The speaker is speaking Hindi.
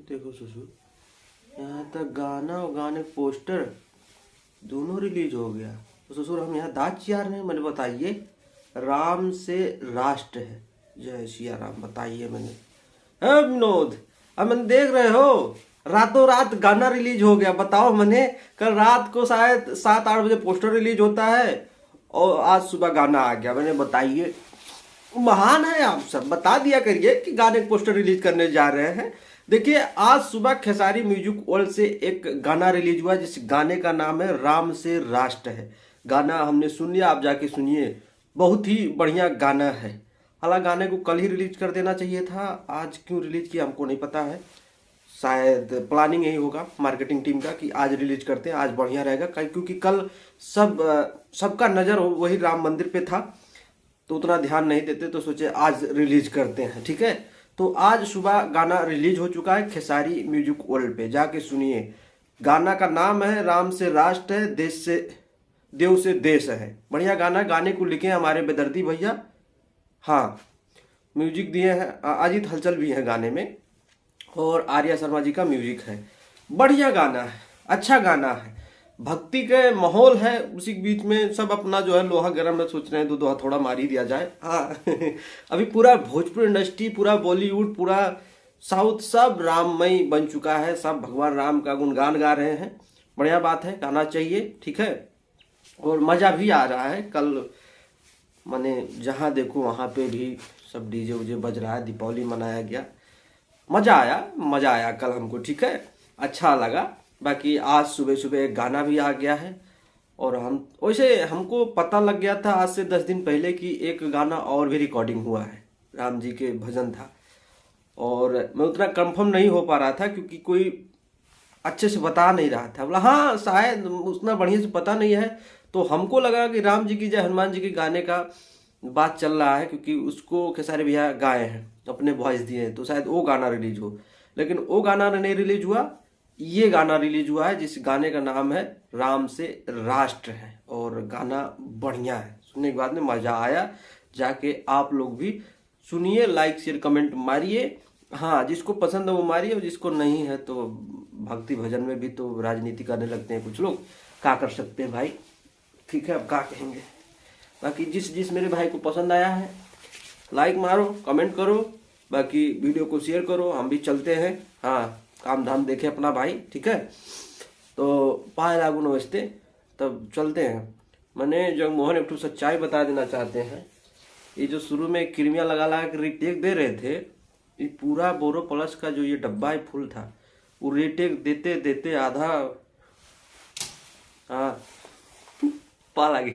देखो ससुर, यहाँ तक गाना और गाने पोस्टर दोनों रिलीज हो गया। तो ससुर हम यहाँ दाँत चियार रहे हैं। मैंने बताइए राम से राष्ट्र है, जय सिया राम। बताइए मैंने विनोद, अब मैंने देख रहे हो रातों रात गाना रिलीज हो गया। बताओ मैंने कल रात को शायद 7-8 बजे पोस्टर रिलीज होता है और आज सुबह गाना आ गया। मैंने बताइए महान है आप सब, बता दिया करिए कि गाने पोस्टर रिलीज करने जा रहे हैं। देखिए आज सुबह खेसारी म्यूजिक वर्ल्ड से एक गाना रिलीज हुआ जिस गाने का नाम है राम से राष्ट्र है। गाना हमने सुन लिया, आप जाके सुनिए, बहुत ही बढ़िया गाना है। हालांकि गाने को कल ही रिलीज कर देना चाहिए था, आज क्यों रिलीज किया हमको नहीं पता है। शायद प्लानिंग यही होगा मार्केटिंग टीम का कि आज रिलीज करते हैं, आज बढ़िया रहेगा। क्योंकि कल सबका नज़र वही राम मंदिर पे था तो उतना ध्यान नहीं देते, तो सोचे आज रिलीज करते हैं। ठीक है, तो आज सुबह गाना रिलीज हो चुका है खेसारी म्यूजिक वर्ल्ड पे, जाके सुनिए। गाना का नाम है राम से राष्ट्र है, देश से देव से देश है। बढ़िया गाना। गाने को लिखे हमारे बेदर्दी भैया, हाँ म्यूजिक दिए हैं अजीत हलचल भी है गाने में, और आर्या शर्मा जी का म्यूजिक है। बढ़िया गाना है, अच्छा गाना है, भक्ति के माहौल है। उसी के बीच में सब अपना जो है लोहा गर्म में सोच रहे हैं, दोहा थोड़ा मार ही दिया जाए। हाँ अभी पूरा भोजपुरी इंडस्ट्री, पूरा बॉलीवुड, पूरा साउथ सब राममय बन चुका है। सब भगवान राम का गुणगान गा रहे हैं। बढ़िया बात है, गाना चाहिए। ठीक है, और मज़ा भी आ रहा है। कल मैंने जहाँ देखो वहाँ पे भी सब डीजे उजे बज रहा है, दीपावली मनाया गया, मज़ा आया कल हमको। ठीक है, अच्छा लगा। बाकी आज सुबह सुबह एक गाना भी आ गया है, और हम वैसे हमको पता लग गया था आज से 10 दिन पहले कि एक गाना और भी रिकॉर्डिंग हुआ है, राम जी के भजन था, और मैं उतना कंफर्म नहीं हो पा रहा था क्योंकि कोई अच्छे से बता नहीं रहा था। बोला हाँ शायद उतना बढ़िया से पता नहीं है, तो हमको लगा कि राम जी की जय हनुमान जी के गाने का बात चल रहा है, क्योंकि उसको खेसारी भैया गाए हैं, अपने वॉइस दिए हैं, तो शायद वो गाना रिलीज हो। लेकिन वो गाना नहीं रिलीज हुआ, ये गाना रिलीज हुआ है जिस गाने का नाम है राम से राष्ट्र है, और गाना बढ़िया है। सुनने के बाद में मज़ा आया। जाके आप लोग भी सुनिए, लाइक शेयर कमेंट मारिए। हाँ जिसको पसंद है वो मारिए, और जिसको नहीं है तो भक्ति भजन में भी तो राजनीति करने लगते हैं कुछ लोग, क्या कर सकते हैं भाई। ठीक है, अब क्या कहेंगे। बाकी जिस मेरे भाई को पसंद आया है लाइक मारो, कमेंट करो, बाकी वीडियो को शेयर करो। हम भी चलते हैं, हाँ काम धाम देखे अपना भाई। ठीक है, तो पाए लागू नमस्ते, तब चलते हैं। मैंने जगमोहन एक सच्चाई बता देना चाहते हैं। ये जो शुरू में क्रीमिया लगा के रीटेक दे रहे थे, ये पूरा बोरो प्लस का जो ये डब्बा है फुल था, वो रीटेक देते देते आधा हाँ पा लगे।